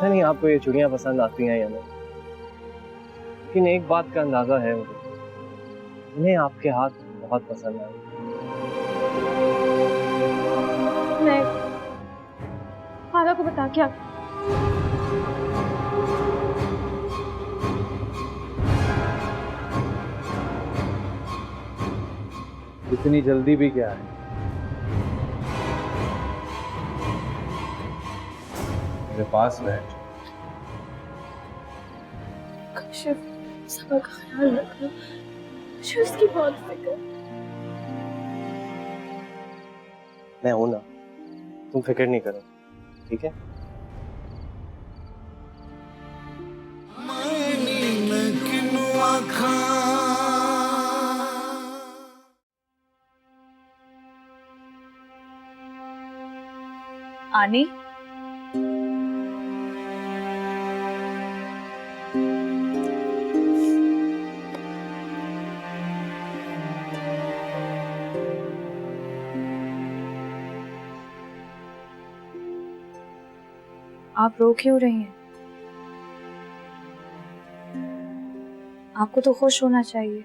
पता नहीं आपको ये चूड़ियां पसंद आती हैं या नहीं, लेकिन एक बात का अंदाजा है मुझे, इन्हें आपके हाथ बहुत पसंद आए। मैं खाला को बता क्या? इतनी जल्दी भी क्या है? मेरे पास बैठ। कशिफ, सबा का ख्याल रखना, मुझे उसकी बहुत फिक्र। मैं हूं ना, तुम फिक्र नहीं करो, ठीक है? आनी, आप रो क्यों रही हैं? आपको तो खुश होना चाहिए।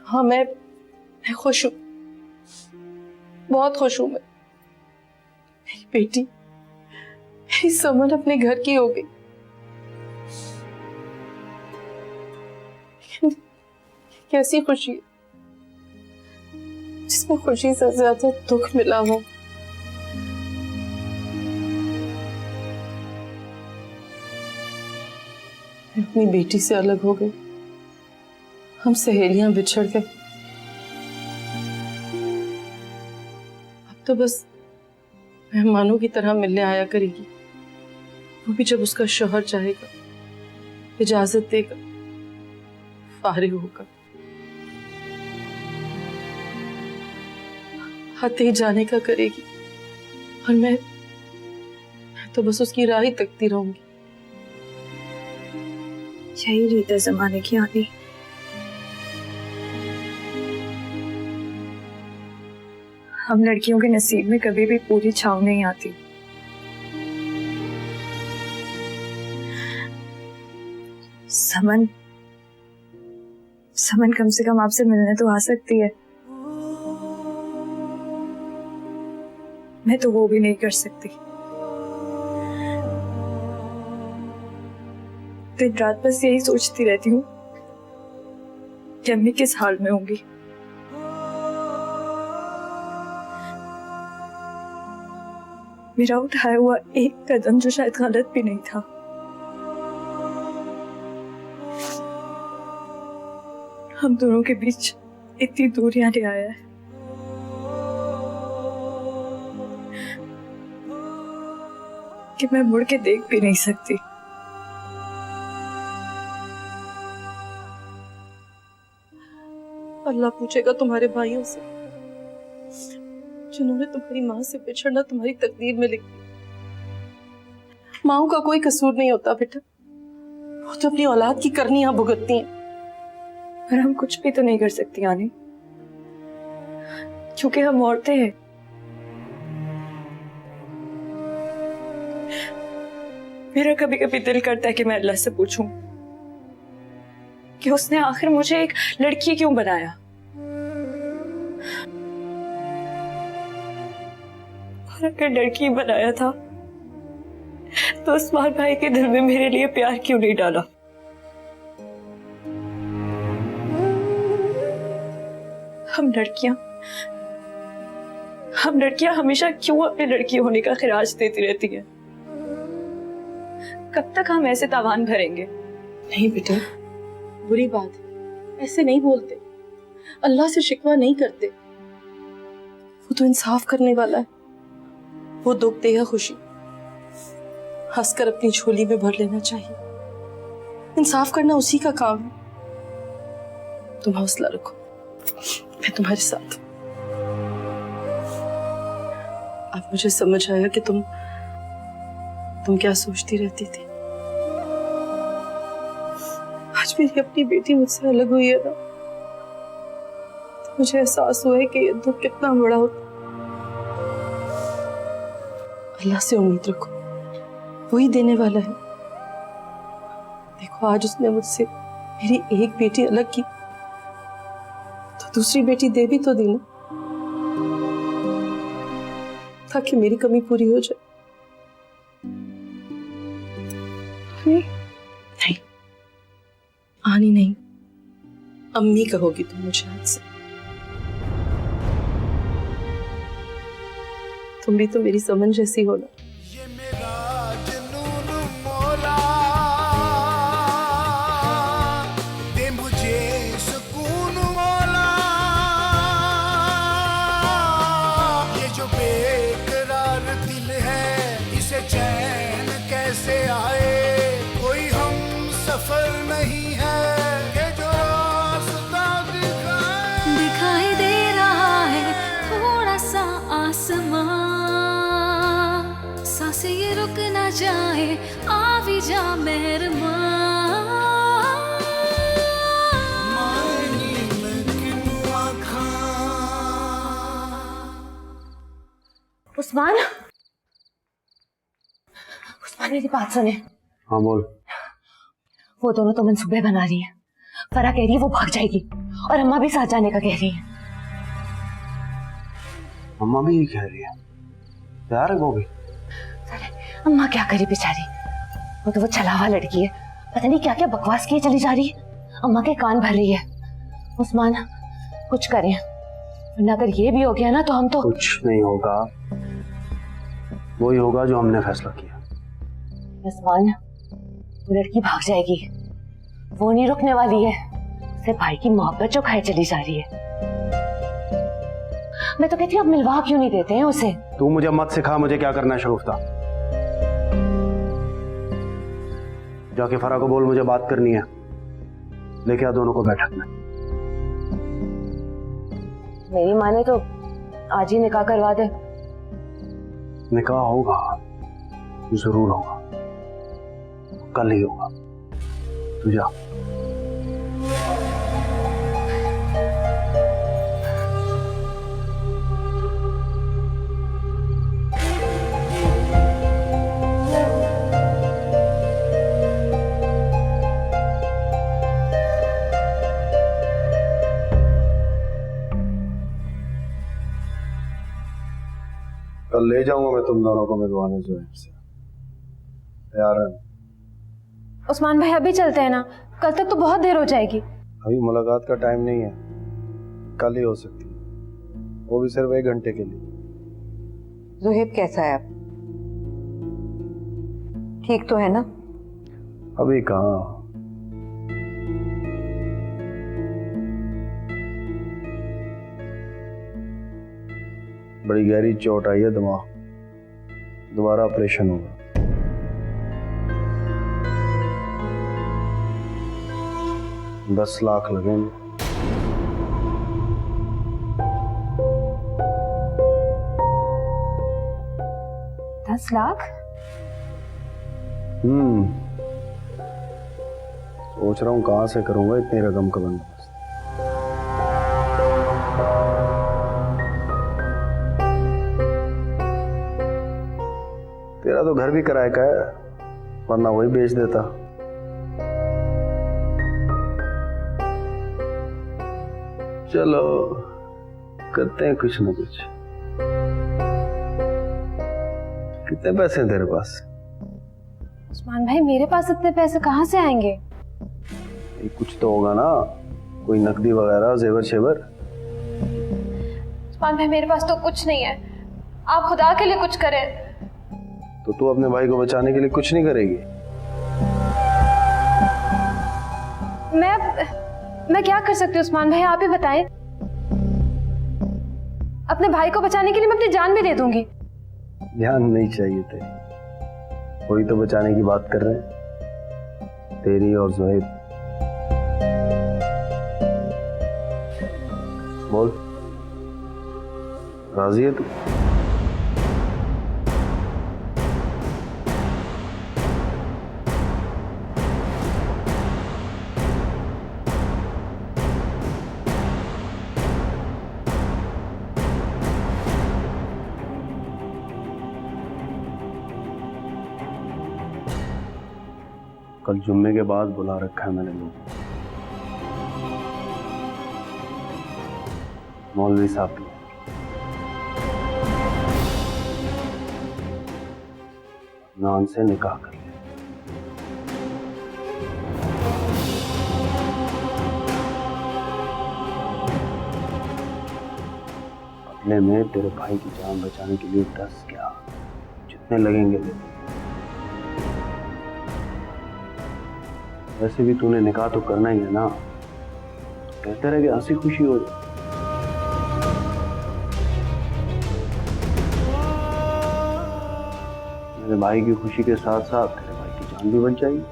हाँ, मैं खुश हूँ, बहुत खुश हूँ। मैं, मेरी बेटी, मेरी समन अपने घर की हो गई। लेकिन कैसी खुशी है जिसमें खुशी से ज्यादा दुख मिला हो। मैं अपनी बेटी से अलग हो गई, हम सहेलियां बिछड़ गए। अब तो बस मेहमानों की तरह मिलने आया करेगी, वो भी जब उसका शौहर चाहेगा, इजाजत देगा, फारिग होगा। आते ही जाने का करेगी और मैं तो बस उसकी राह ही तकती रहूंगी। यही रीत है जमाने की आनी। हम लड़कियों के नसीब में कभी भी पूरी छाव नहीं आती। समन समन कम से कम आपसे मिलने तो आ सकती है। मैं तो वो भी नहीं कर सकती। दिन रात बस यही सोचती रहती हूँ कि अम्मी किस हाल में होंगी। मेरा उठाया हुआ एक कदम जो शायद गलत भी नहीं था, हम दोनों के बीच इतनी दूरियां ले आया है। कि मैं मुड़ के देख भी नहीं सकती। अल्लाह पूछेगा तुम्हारे भाइयों से जिन्होंने तुम्हारी माँ से बिछड़ना तुम्हारी तकदीर में लिख दिया। माँओं का कोई कसूर नहीं होता बेटा, वो तो अपनी औलाद की करनियां भुगतती हैं। पर हम कुछ भी तो नहीं कर सकती आनी, क्योंकि हम औरतें हैं। मेरा कभी कभी दिल करता है कि मैं अल्लाह से पूछूं कि उसने आखिर मुझे एक लड़की क्यों बनाया। और अगर लड़की बनाया था तो उस्मान भाई के दिल में मेरे लिए प्यार क्यों नहीं डाला। हम लड़कियां हमेशा क्यों अपने लड़की होने का खिराज देती रहती हैं। कब तक हम ऐसे तावान भरेंगे? नहीं बेटा, बुरी बात है, ऐसे नहीं बोलते। अल्लाह से शिकवा नहीं करते, वो तो इंसाफ करने वाला है। वो दुख देगा खुशी हंसकर अपनी झोली में भर लेना चाहिए। इंसाफ करना उसी का काम है। तुम हौसला रखो, मैं तुम्हारे साथ। अब मुझे समझ आया कि तुम क्या सोचती रहती थी। आज मेरी अपनी बेटी मुझसे अलग हुई है ना, तो मुझे एहसास हुआ है कि ये दुख कितना बड़ा होता। अल्लाह से उम्मीद रखो, वही देने वाला है। देखो आज उसने मुझसे मेरी एक बेटी अलग की, तो दूसरी बेटी दे भी तो दी ना, ताकि मेरी कमी पूरी हो जाए। नहीं, आनी नहीं, अम्मी कहोगी तुम मुझे आज से। तुम भी तो मेरी समझ जैसी हो ना। ये मेरा जुनून मौला दे मुझे सुकून मौला, ये जो बेकरार दिल है इसे चैन कैसे आए, कोई हम सफर नहीं है कि जो रास्ता दिखाई दे रहा है थोड़ा सा आसमां, सांसें ये रुक ना जाए, आ भी जा मेहरबान। उस्मान, उस्मान मेरी बात सुने। हाँ बोल। वो दोनों तो मंसूबे बना रही है। फरा कह रही है वो भाग जाएगी और अम्मा भी साथ जाने का कह रही है। अम्मा भी यही कह रही है, प्यार है वो भी। अम्मा क्या करे बेचारी, वो तो वो छलावा लड़की है, पता नहीं क्या क्या बकवास किए चली जा रही है, अम्मा के कान भर रही है। उस्मान कुछ करें, वरना अगर ये भी हो गया ना तो हम तो। कुछ नहीं होगा, वही होगा जो हमने फैसला किया। उस्मान वो लड़की भाग जाएगी, वो नहीं रुकने वाली है, उसे भाई की मोहब्बत जो खाए चली जा रही है। मैं तो कहती हूँ अब मिलवा क्यों नहीं देते हैं उसे। तू मुझे मत सिखा मुझे क्या करना है शगुफ्ता। जाके फरा को बोल मुझे बात करनी है, लेके आ दोनों को बैठक में। मेरी माँ ने तो आज ही निकाह करवा दे। निकाह होगा, जरूर होगा, कल ही होगा। तू जा। कल ले जाऊंगा मैं तुम दोनों को मिलवाने ज़ोहैब से। तैयार है? उस्मान भाई अभी चलते हैं ना, कल तक तो बहुत देर हो जाएगी। अभी मुलाकात का टाइम नहीं है, कल ही हो सकती है, वो भी सिर्फ 1 घंटे के लिए। ज़ोहैब कैसा है अब? ठीक तो है ना? अभी कहाँ, बड़ी गहरी चोट आई है दिमाग, दोबारा ऑपरेशन होगा। $10 लाख लगेंगे। $10 लाख? सोच रहा हूँ कहाँ से करूंगा इतनी रकम का बंदोबस्त। तेरा तो घर भी किराए का है, वरना वही बेच देता। चलो करते हैं कुछ ना कुछ। कितने पैसे हैं तेरे पास? उस्मान भाई मेरे पास इतने पैसे कहाँ से आएंगे? कुछ तो होगा ना, कोई नकदी वगैरह, जेवर शेवर। उस्मान भाई मेरे पास तो कुछ नहीं है, आप खुदा के लिए कुछ करें। तो तू अपने भाई को बचाने के लिए कुछ नहीं करेगी? मैं क्या कर सकती हूँ उस्मान भाई, आप ही बताएं। अपने भाई को बचाने के लिए मैं अपनी जान भी दे दूंगी। ध्यान नहीं चाहिए तेरी, कोई तो बचाने की बात कर रहे हैं, तेरी और ज़ोहैब। बोल, राजी है तू? कल जुम्मे के बाद बुला रखा है मैंने लोग। मौलवी साहब भी नान से निकाह कर लिया। बदले में तेरे भाई की जान बचाने के लिए 10 क्या जितने लगेंगे ले। वैसे भी तूने निकाह तो करना ही है ना, कहते रहे कि हंसी खुशी हो जाए। मेरे भाई की खुशी के साथ साथ तेरे भाई की जान भी बच जाएगी।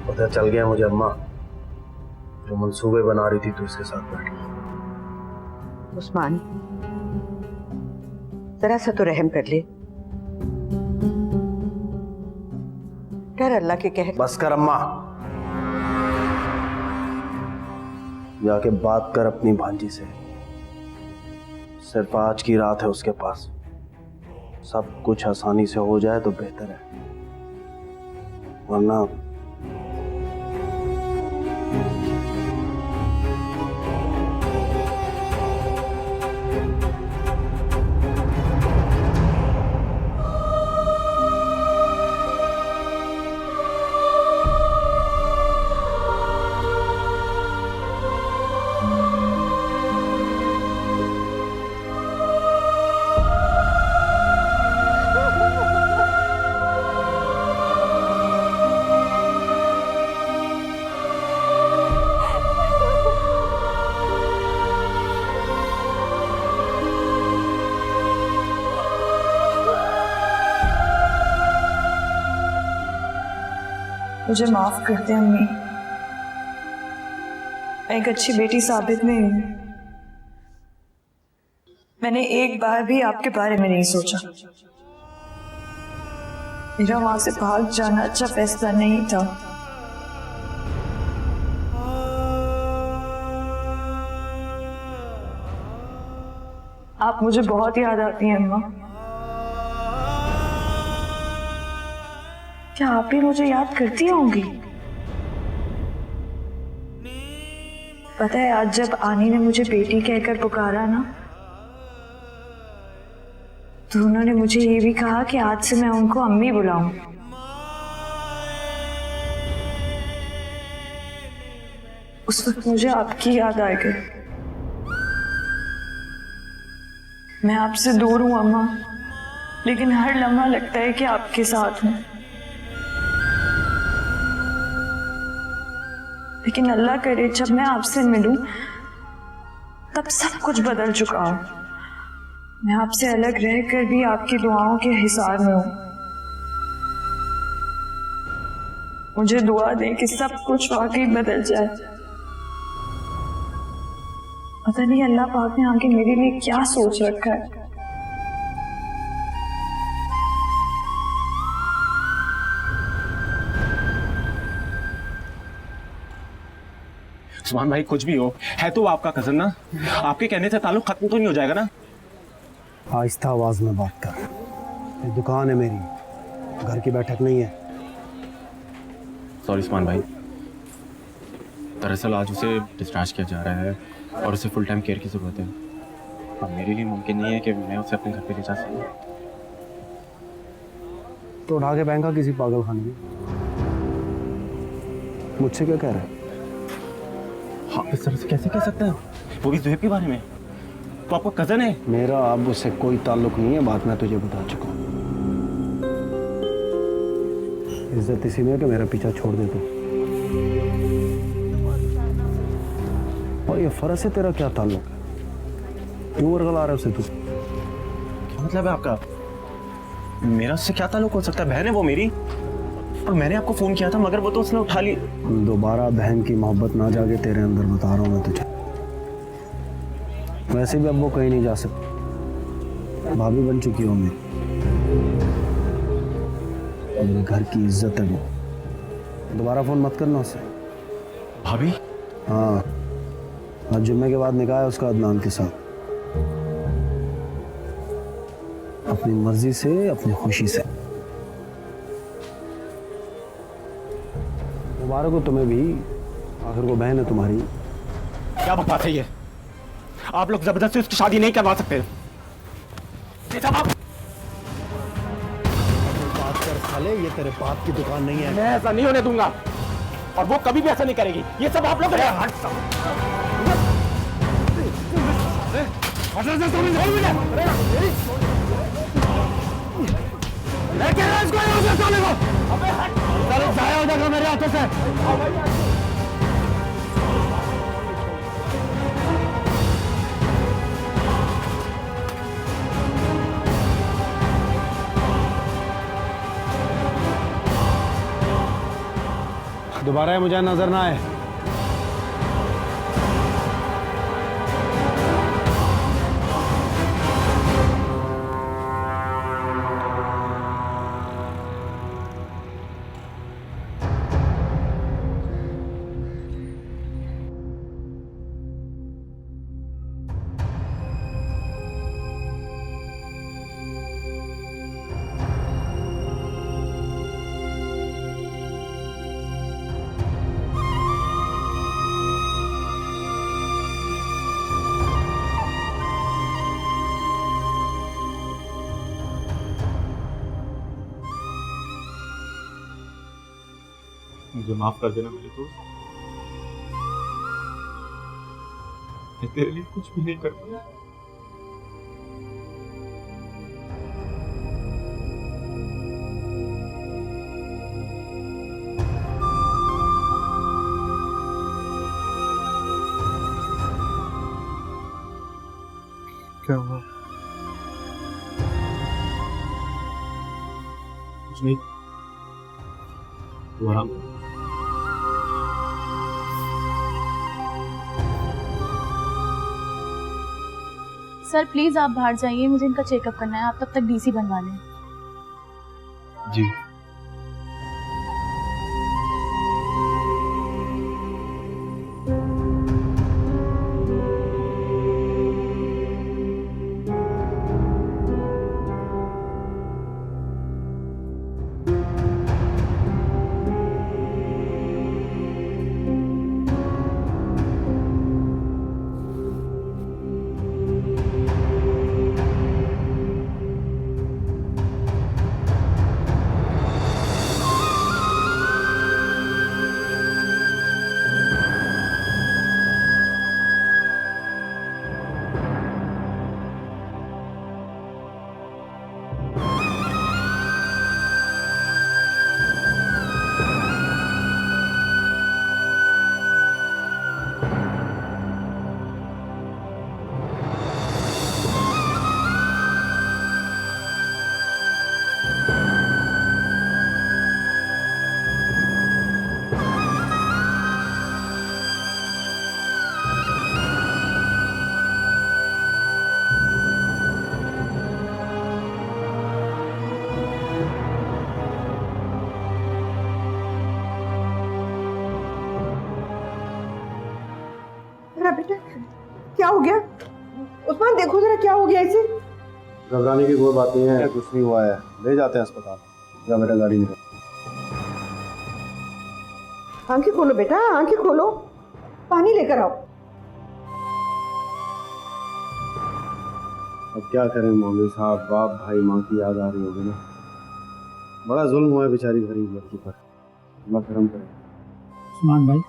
पता चल गया मुझे अम्मा, जो मंसूबे बना रही थी तू उसके साथ बैठ के। उस्मान, जरा सा तो रहम कर ले। डर अल्लाह के कह। बस कर अम्मा, जाके बात कर अपनी भांजी से। सिर्फ आज की रात है उसके पास, सब कुछ आसानी से हो जाए तो बेहतर है, वरना मुझे माफ कर दे अम्मी, मैं एक अच्छी बेटी साबित नहीं हूं। मैंने एक बार भी आपके बारे में नहीं सोचा। मेरा वहां से भाग जाना अच्छा फैसला नहीं था। आप मुझे बहुत याद आती हैं अम्मा। क्या आप भी मुझे याद करती होंगी? पता है, आज जब आनी ने मुझे बेटी कहकर पुकारा ना, तो उन्होंने मुझे ये भी कहा कि आज से मैं उनको अम्मी बुलाऊं। उस वक्त मुझे आपकी याद आ गई। मैं आपसे दूर हूं अम्मा, लेकिन हर लम्हा लगता है कि आपके साथ हूं। लेकिन अल्लाह करे जब मैं आपसे मिलूं तब सब कुछ बदल चुका हो। मैं आपसे अलग रहकर भी आपकी दुआओं के हिसार में हूं। मुझे दुआ दें कि सब कुछ वाकई बदल जाए। पता नहीं अल्लाह पाक ने आगे मेरे लिए क्या सोच रखा है। उस्मान भाई, कुछ भी हो, है तो आपका कजन ना, आपके कहने से ताल्लुक खत्म तो नहीं हो जाएगा ना? आहिस्ता आवाज में बात कर, ये दुकान है मेरी, घर की बैठक नहीं है। सॉरी उस्मान भाई, दरअसल आज उसे डिस्चार्ज किया जा रहा है और उसे फुल टाइम केयर की जरूरत है। अब मेरे लिए मुमकिन नहीं है कि मैं उसे अपने घर पे ले जा सकूं। तो उठा के फेंका किसी पागल खाने में। मुझसे क्या कह रहा है? हाँ, इस तरह से कैसे कह सकते हैं, वो भी ज़ुहैब के बारे में? तो आपका कजन है। मेरा अब उससे कोई ताल्लुक नहीं है, बात मैं तुझे बता चुका हूँ। इज्जत इसी में है कि मेरा पीछा छोड़ दे तू। और ये फर्ज से तेरा क्या ताल्लुक है? क्यों वर्गला रहा है उसे तू? क्या मतलब है आपका? मेरा उससे क्या ताल्लुक हो सकता है? बहन है वो मेरी, और मैंने आपको फोन किया था मगर वो तो उसने उठा ली। दोबारा बहन की मोहब्बत ना जागे तेरे अंदर, बता रहा हूँ मैं तुझे। वैसे भी अब वो कहीं नहीं जा सकती, भाभी बन चुकी हो मेरी, मेरे घर की इज्जत है वो। दोबारा फोन मत करना उससे। भाभी? हाँ, आज जुम्मे के बाद निकाह है उसका अदनान के साथ। अपनी मर्जी से, अपनी खुशी से। मुबारक हो तुम्हें भी, आखिर को बहन है तुम्हारी। क्या बकवास है ये? आप लोग जबरदस्ती उसकी शादी नहीं करवा सकते। ये सब आप बात कर साले, ये तेरे बाप की दुकान नहीं है। मैं ऐसा नहीं होने दूंगा, और वो कभी भी ऐसा नहीं करेगी। ये सब आप लोग मेरे हाथों से। दोबारा मुझे नजर ना आए। मुझे माफ कर देना मेरे दोस्त, मैं तेरे लिए कुछ भी नहीं कर पाया। क्या हुआ? कुछ नहीं, तू आराम कर। सर प्लीज आप बाहर जाइए, मुझे इनका चेकअप करना है। आप तब तक डीसी बनवा लें। जी। बेटा क्या हो गया? उस्मान देखो जरा क्या हो गया इसे। घबराने की कोई बात नहीं है, कुछ नहीं हुआ है, ले जाते हैं अस्पताल। जा बेटा गाड़ी में। आंखें खोलो बेटा, आंखें खोलो, पानी लेकर आओ। अब क्या करें मौलवी साहब, बाप भाई माँ की याद आ रही होगी ना। बड़ा जुल्म हुआ है बेचारी गरीब लड़की पर, अल्लाह करम करे। उस्मान भाई,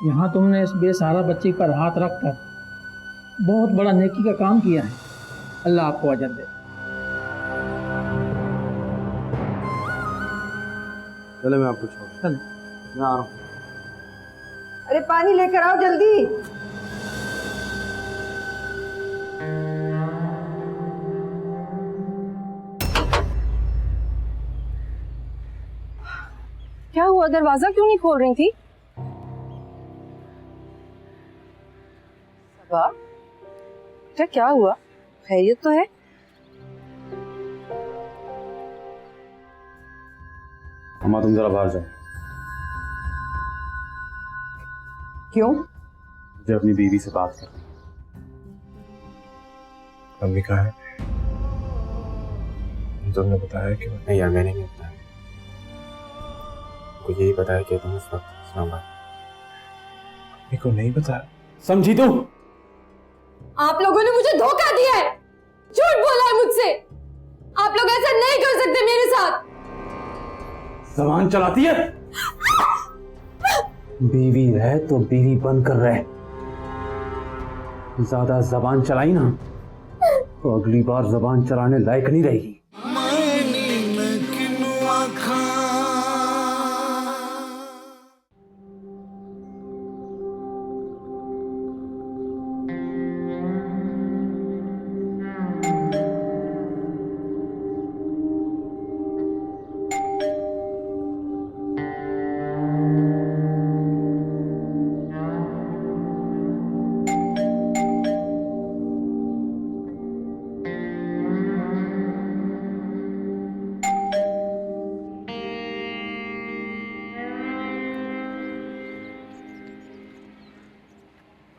यहाँ तुमने इस बेसहारा बच्ची पर हाथ रखकर बहुत बड़ा नेकी का काम किया है। अल्लाह आपको अजर दे। चले मैं आपको छोड़ चल। मैं आ रहा हूँ। अरे पानी लेकर आओ जल्दी। क्या हुआ, दरवाजा क्यों नहीं खोल रही थी? सबा, बेटा क्या हुआ? खैरियत तो है? अम्मा तुम जरा बाहर जाओ। क्यों? मुझे अपनी बीवी से बात करनी है। मम्मी कहाँ है? तुमने बताया कि नहीं यार, मैंने नहीं बताया। मुझे यही बताया कि तुम इस वक्त इस्लामाबाद। मम्मी को नहीं बताया। समझी तू? आप लोगों ने मुझे धोखा दिया है, झूठ बोला है मुझसे। आप लोग ऐसा नहीं कर सकते मेरे साथ। जबान चलाती है। बीवी रहे तो बीवी बन कर रहे। ज्यादा जबान चलाई ना तो अगली बार जबान चलाने लायक नहीं रहेगी।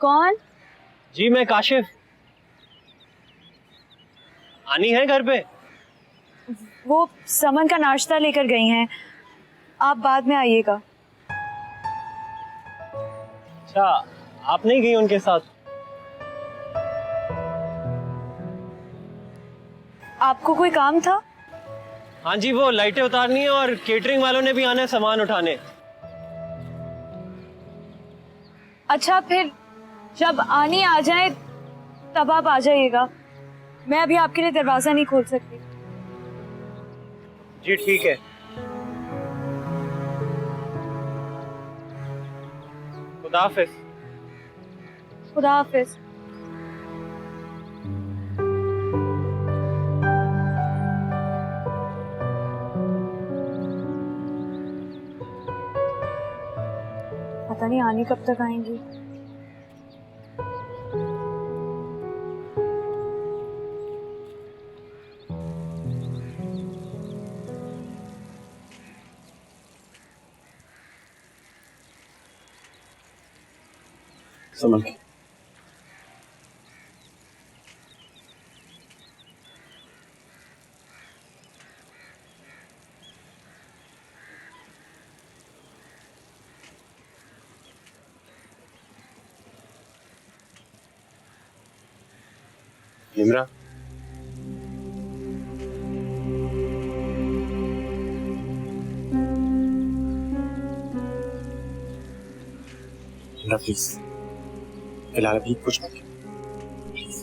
कौन? जी मैं काशिफ। आनी है घर पे? वो समन का नाश्ता लेकर गई हैं, आप बाद में आइएगा। अच्छा, आप नहीं गई उनके साथ? आपको कोई काम था? हाँ जी, वो लाइटें उतारनी है और केटरिंग वालों ने भी आना है सामान उठाने। अच्छा, फिर जब आनी आ जाए तब आप आ जाइएगा। मैं अभी आपके लिए दरवाजा नहीं खोल सकती। जी ठीक है। खुदा हाफिज। खुदा हाफिज। पता नहीं आनी कब तक आएंगी। समझ गई। इमरा, प्लीज फिलहाल अभी कुछ मत प्लीज।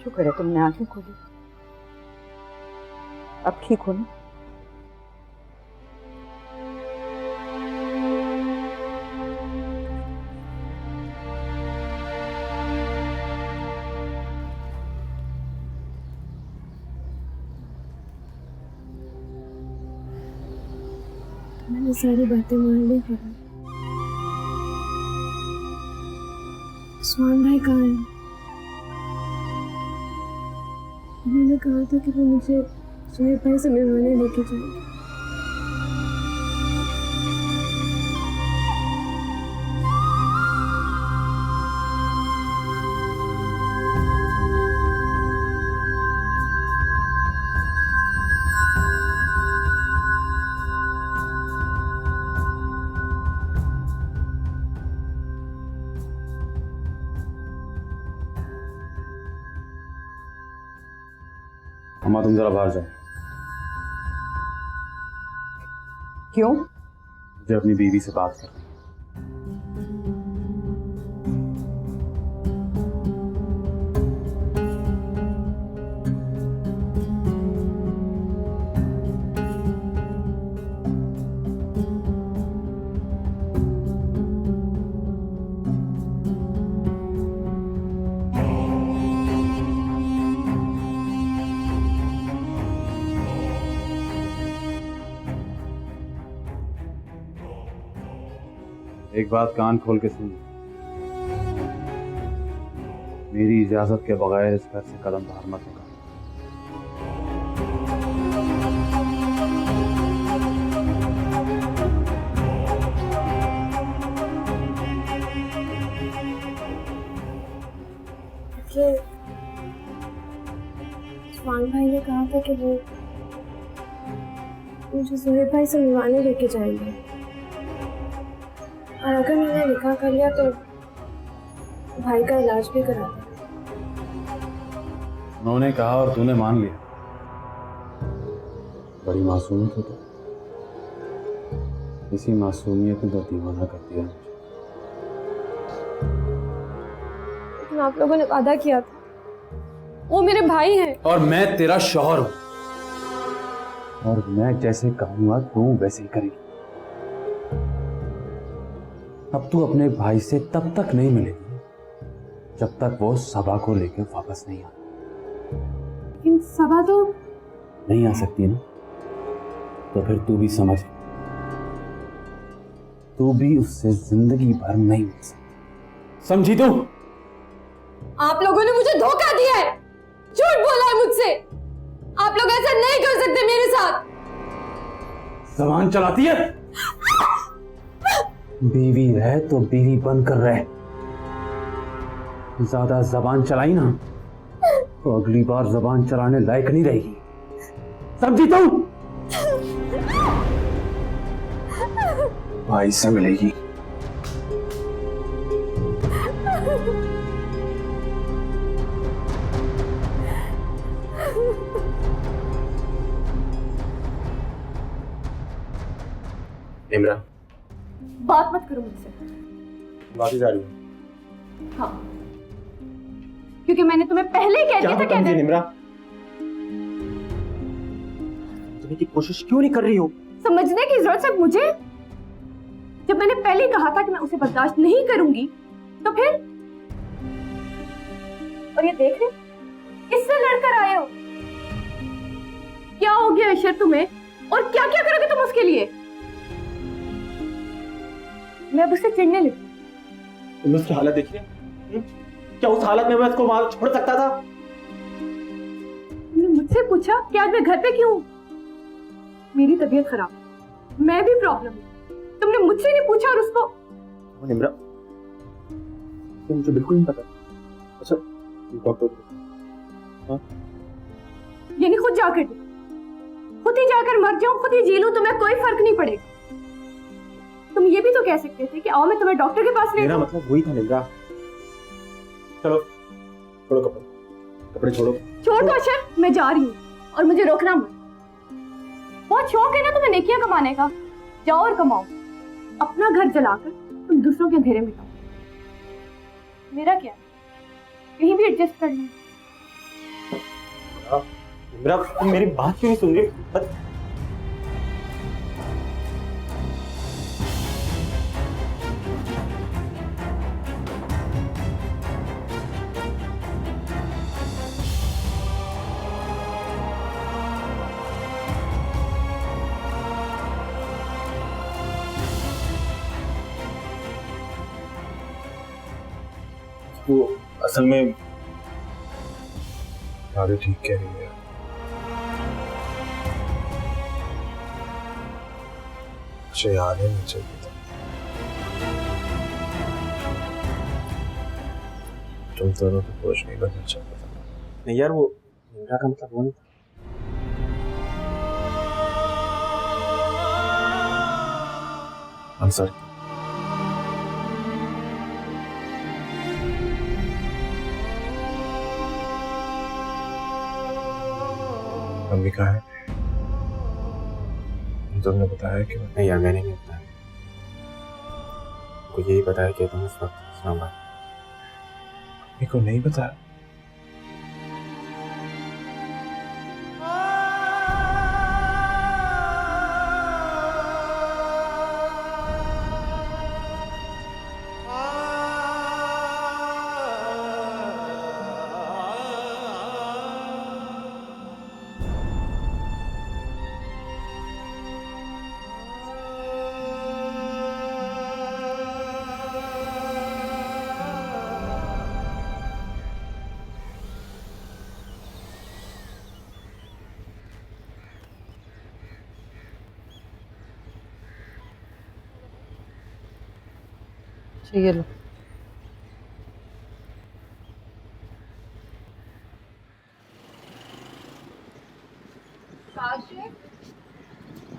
शुक्र है तुमने आंखें खोली। अब ठीक हो ना? सारी बातें मान ली करो। उस्मान भाई कहाँ है? उन्होंने कहा था कि वो मुझे सुहेब भाई से मिलवाने लेके जाएंगे। अम्मा तुम जरा बाहर जाओ। क्यों? मुझे अपनी बीवी से बात करनी है। एक बात कान खोल के सुन, मेरी इजाजत के बगैर इस घर से कदम बाहर मत निकाल। उस्मान भाई ने कहा था कि वो मुझे सुहेब भाई से मिलवाने लेके जाएंगे, और अगर मैंने निकाह कर लिया तो भाई का इलाज भी करा दें। उन्होंने कहा और तूने मान लिया। बड़ी मासूमियत है तो, इसी मासूमियत ने तो दीवाना कर दिया मुझे। लेकिन आप लोगों ने वादा किया था, वो मेरे भाई हैं। और मैं तेरा शौहर हूं, और मैं जैसे कहूंगा तू वैसे ही करेगी। अब तू अपने भाई से तब तक नहीं मिलेगी जब तक वो सबा को लेकर वापस नहीं आता। लेकिन सबा तो नहीं आ सकती ना, तो फिर तू भी समझ, तू भी उससे जिंदगी भर नहीं मिल सकती। समझी तू? आप लोगों ने मुझे धोखा दिया है, झूठ बोला है मुझसे। आप लोग ऐसा नहीं कर सकते मेरे साथ। जबान चलाती है? बीवी है तो बीवी बनकर रहे। ज्यादा जबान चलाई ना तो अगली बार जबान चलाने लायक नहीं रहेगी। समझी तुम? भाई से मिलेगी। इमरान, बात मत करो मुझसे। बात ही जा रही है। हाँ, क्योंकि मैंने तुम्हें पहले ही कह दिया था। क्या निम्रा? समझने की कोशिश क्यों नहीं कर रही हो? समझने की जरूरत सिर्फ मुझे? जब मैंने पहले ही कहा था कि मैं उसे बर्दाश्त नहीं करूंगी, तो फिर? और ये देख रहे, इससे लड़कर आए हो। क्या हो गया ईशर तुम्हें, और क्या क्या करोगे तुम उसके लिए? मैं अब उससे चिढ़ने लगी। तुमने उसकी हालत देखी है? क्या उस हालत में मैं उसको वहां छोड़ सकता था? तुमने मुझसे पूछा कि आज मैं घर पे क्यों हूं? मेरी तबीयत खराब, मैं भी प्रॉब्लम हूं। तुमने मुझसे नहीं पूछा और उसको? निम्रा, ये मुझे बिल्कुल नहीं पता। अच्छा, डॉक्टर? हाँ? यानी खुद जाकर दे, खुद ही जाकर मर जाऊं, खुद ही जी लूं, तुम्हें कोई फर्क नहीं पड़ेगा। तुम ये भी तो कह सकते थे कि आओ मैं तुम्हें डॉक्टर के पास ले मेरा मतलब वही था निम्रा। चलो छोड़ो कपड़े, कपड़े छोड़ो। छोड़ दो अशर, मैं जा रही हूँ और मुझे रोकना मत। बहुत शौक है ना तुम्हें नेकियां कमाने का, जाओ और कमाओ। अपना घर जलाकर तुम दूसरों के अंधेरे मिटाओ। मेरा क्या, कहीं भी एडजस्ट कर लो। निम्रा, तुम मेरी बात क्यों नहीं सुन रही? वो असल में भाभी ठीक कह रही है। मुझे याद ही नहीं चाहिए था। तुम दोनों को बोझ नहीं बनना चाहता था। नहीं यार, वो मेरा का मतलब वो नहीं था। I'm sorry. मम्मी कहाँ है? तुमने बताया कि नहीं यार, मैंने नहीं बताया। को यही बताया कि तुम इस वक्त इस्लामाबाद। मम्मी को नहीं बताया? ये लो।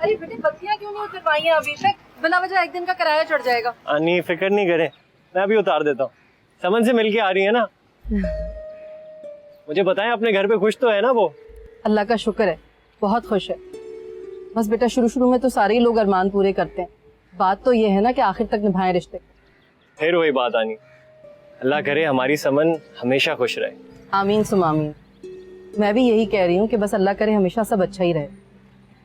अरे बेटे, बत्तियां क्यों नहीं उतरवाई हैं अभी तक? बिना वजह एक दिन का किराया चढ़ जाएगा। नहीं, फिक्र नहीं करें, मैं अभी उतार देता हूँ। समन से मिलके आ रही है ना? मुझे बताएं, अपने घर पे खुश तो है ना वो? अल्लाह का शुक्र है, बहुत खुश है। बस बेटा, शुरू शुरू में तो सारे ही लोग अरमान पूरे करते हैं। बात तो ये है ना कि आखिर तक निभाएं रिश्ते। फिर वही बात आनी, अल्लाह करे हमारी समन हमेशा खुश रहे। आमीन सुम आमीन। मैं भी यही कह रही हूँ कि बस अल्लाह करे हमेशा सब अच्छा ही रहे।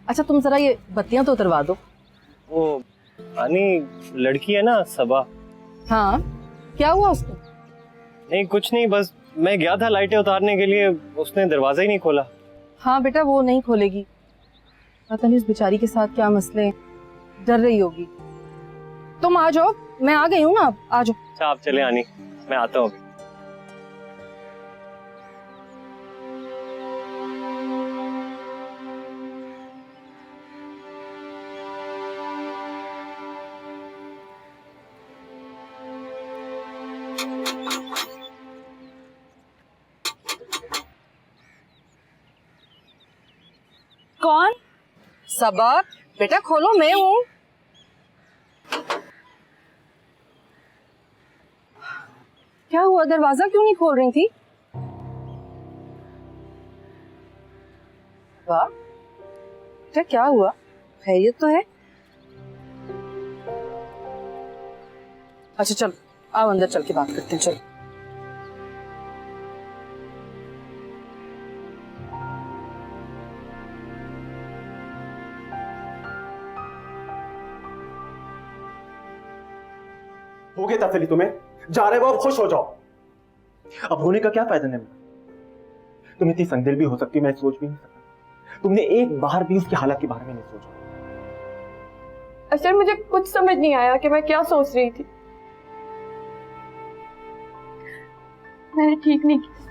अच्छा, तुम जरा ये बत्तियां तो उतरवा दो। वो आनी लड़की है ना, सबा। हाँ, क्या हुआ उसको? नहीं कुछ नहीं, बस मैं गया था लाइटें उतारने के लिए, उसने दरवाजा ही नहीं खोला। हाँ बेटा, वो नहीं खोलेगी। पता नहीं उस बेचारी के साथ क्या मसले, डर रही होगी। तुम आ जाओ, मैं आ गई हूँ ना, आ जाओ। अच्छा आप चले आनी, मैं आता हूँ। कौन? सबा बेटा खोलो, मैं हूँ। क्या हुआ, दरवाजा क्यों नहीं खोल रही थी? वाह बेटा, क्या हुआ? खैरियत तो है? अच्छा चल, आओ अंदर चल के बात करते हैं। चलो। हो गया तसली तुम्हें? जा रहे हो, अब खुश हो जाओ। अब होने का क्या फायदा नहीं? तुम इतनी संदिल भी हो सकती, मैं सोच भी नहीं सकता। तुमने एक बार भी उसकी हालत के बारे में नहीं सोचा। अशर, मुझे कुछ समझ नहीं आया कि मैं क्या सोच रही थी। मैंने ठीक नहीं किया,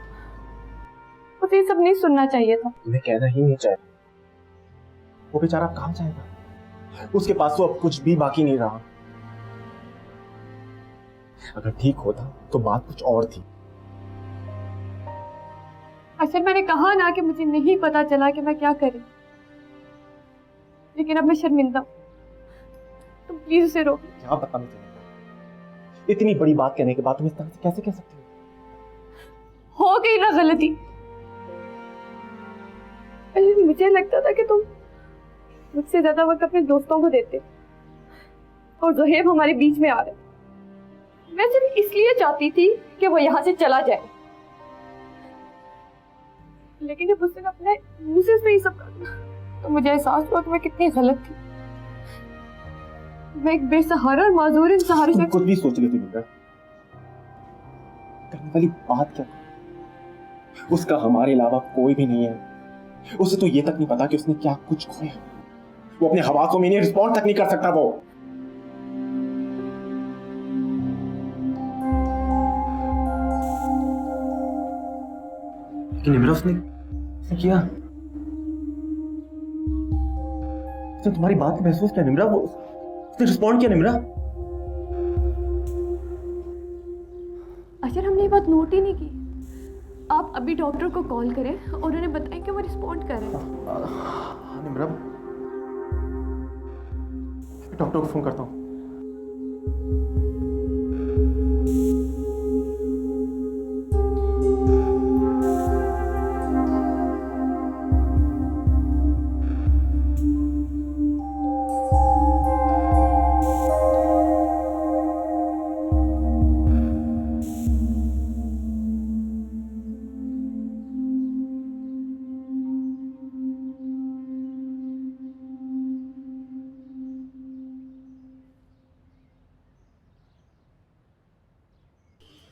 मुझे ये सब नहीं सुनना चाहिए था। तुम्हें कहना ही नहीं चाहिए। वो बेचारा अब कहां जाएगा? उसके पास तो अब कुछ भी बाकी नहीं रहा। अगर ठीक होता तो बात कुछ और थी। अशर, मैंने कहा ना कि मुझे नहीं पता चला कि मैं क्या करूं, लेकिन अब मैं शर्मिंदा हूं। तुम प्लीज उसे रोको। क्या पता नहीं चलेगा। इतनी बड़ी बात कहने के बाद तुम इस तरह से कैसे कह सकती हो? हो गई ना गलती। अरे मुझे लगता था कि तुम मुझसे ज्यादा वक्त अपने दोस्तों को देते, और ज़ुहैब हमारे बीच में आ रहे। मैं सिर्फ इसलिए चाहती थी कि वो यहाँ से चला जाए, लेकिन जब उसने अपने मुंह से ये सब कहा तो मुझे एहसास हुआ कि मैं कितनी गलत थी। मैं एक बेसहारा और माजूर इंसान से कुछ भी सोच लेती बेटा। करने वाली बात क्या? उसका हमारे अलावा कोई भी नहीं है। उसे तो ये तक नहीं पता कि उसने क्या कुछ खोया। वो अपने हवासों में नहीं रिस्पॉन्ड तक नहीं कर सकता। वो निम्रा उसने किया, उसने तुम्हारी बात को महसूस किया निम्रा, वो उसने रिस्पॉन्ड किया निम्रा। अजर हमने ये बात नोट ही नहीं की। आप अभी डॉक्टर को कॉल करें और उन्हें बताएं कि वो रिस्पॉन्ड कर रहे हैं। निम्रा, डॉक्टर को फोन करता हूँ।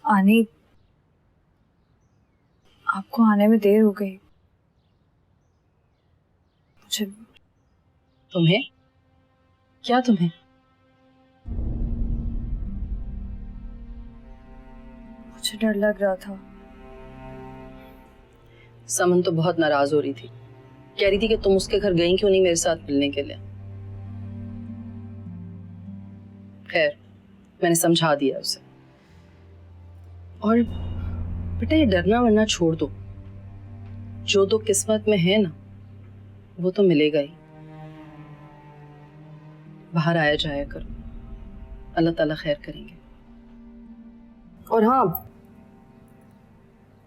आनी, आपको आने में देर हो गई। मुझे तुम्हें क्या, तुम्हें मुझे डर लग रहा था। समन तो बहुत नाराज हो रही थी, कह रही थी कि तुम उसके घर गई क्यों नहीं मेरे साथ मिलने के लिए। खैर मैंने समझा दिया उसे। और बेटा ये डरना वरना छोड़ दो, जो तो किस्मत में है ना वो तो मिलेगा ही। बाहर आया जाया करो, अल्लाह ताला खैर करेंगे। और हाँ,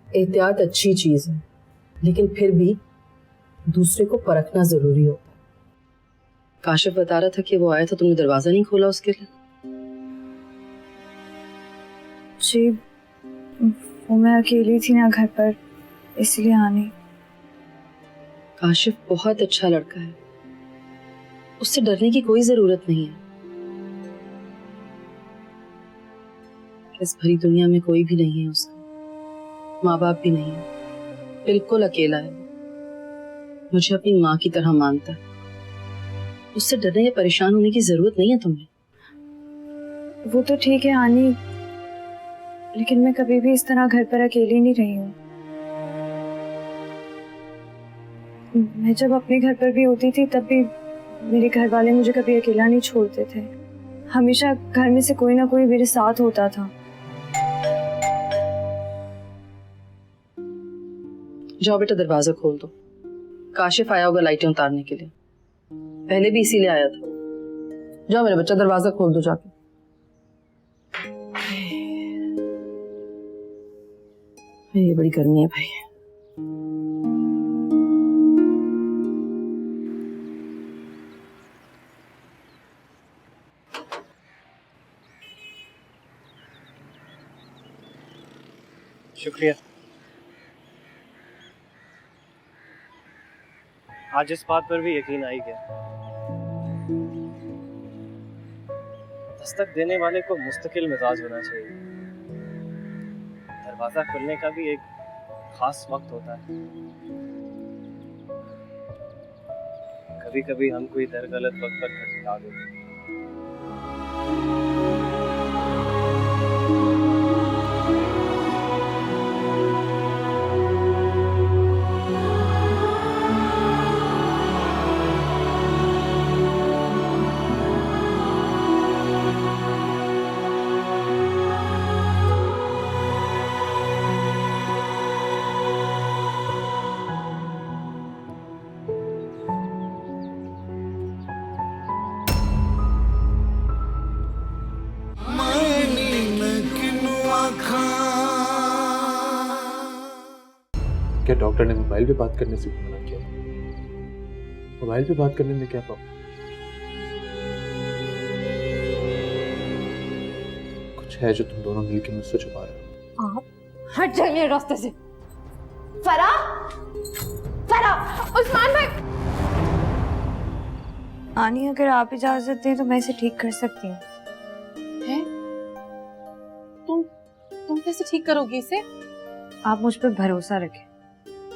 एहतियात अच्छी चीज है, लेकिन फिर भी दूसरे को परखना जरूरी होता है। काशिफ बता रहा था कि वो आया था, तुमने दरवाजा नहीं खोला उसके लिए। जी, वो मैं अकेली थी ना घर पर, इसलिए आनी। काशिफ बहुत अच्छा लड़का है, उससे डरने की कोई जरूरत नहीं है। इस भरी दुनिया में कोई भी नहीं है उसका, माँ बाप भी नहीं है, बिल्कुल अकेला है। मुझे अपनी माँ की तरह मानता है, उससे डरने या परेशान होने की जरूरत नहीं है तुम्हें। वो तो ठीक है आनी, लेकिन मैं कभी भी इस तरह घर पर अकेली नहीं रही हूँ। मैं जब अपने घर पर भी होती थी तब भी मेरे घर वाले मुझे कभी अकेला नहीं छोड़ते थे। हमेशा घर में से कोई ना कोई मेरे साथ होता था। जाओ बेटा दरवाजा खोल दो, काशिफ आया होगा लाइटें उतारने के लिए, पहले भी इसीलिए आया था। जाओ मेरा बच्चा दरवाजा खोल दो जाके। ये बड़ी गर्मी है भाई। शुक्रिया। आज इस बात पर भी यकीन आ ही गया, दस्तक देने वाले को मुस्तकिल मिजाज होना चाहिए। दरवाजा खुलने का भी एक खास वक्त होता है। कभी कभी हम कोई दर गलत वक्त पर खटखटा देते हैं। क्या डॉक्टर ने मोबाइल पे बात करने से मना किया? मोबाइल पे बात करने में क्या प्रॉब्लम? कुछ है जो तुम दोनों मिलकर मुझसे छुपा रहे हो? आप हट जाइए मेरे रास्ते से। फराह, फराह, उस्मान भाई। आनी, अगर आप इजाजत दें तो मैं इसे ठीक कर सकती हूँ। तुम कैसे ठीक करोगी इसे? आप मुझ पर भरोसा रखें,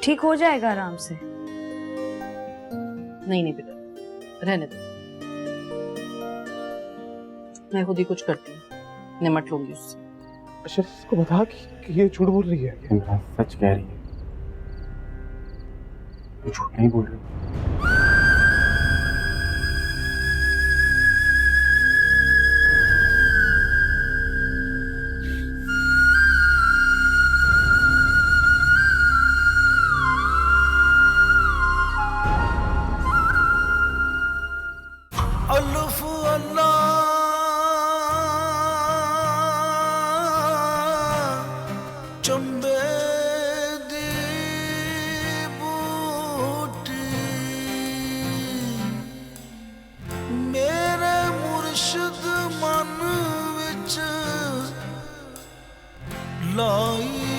ठीक हो जाएगा आराम से। नहीं बेटा, रहने दो, मैं खुद ही कुछ करती हूँ, निमट लूंगी उससे। अच्छा इसको बता कि ये झूठ बोल रही है। सच कह रही है। ये झूठ नहीं बोल रही। अल्लाह अल्लाह चंबे दी बूटी मेरे मुर्शिद मन विच लाई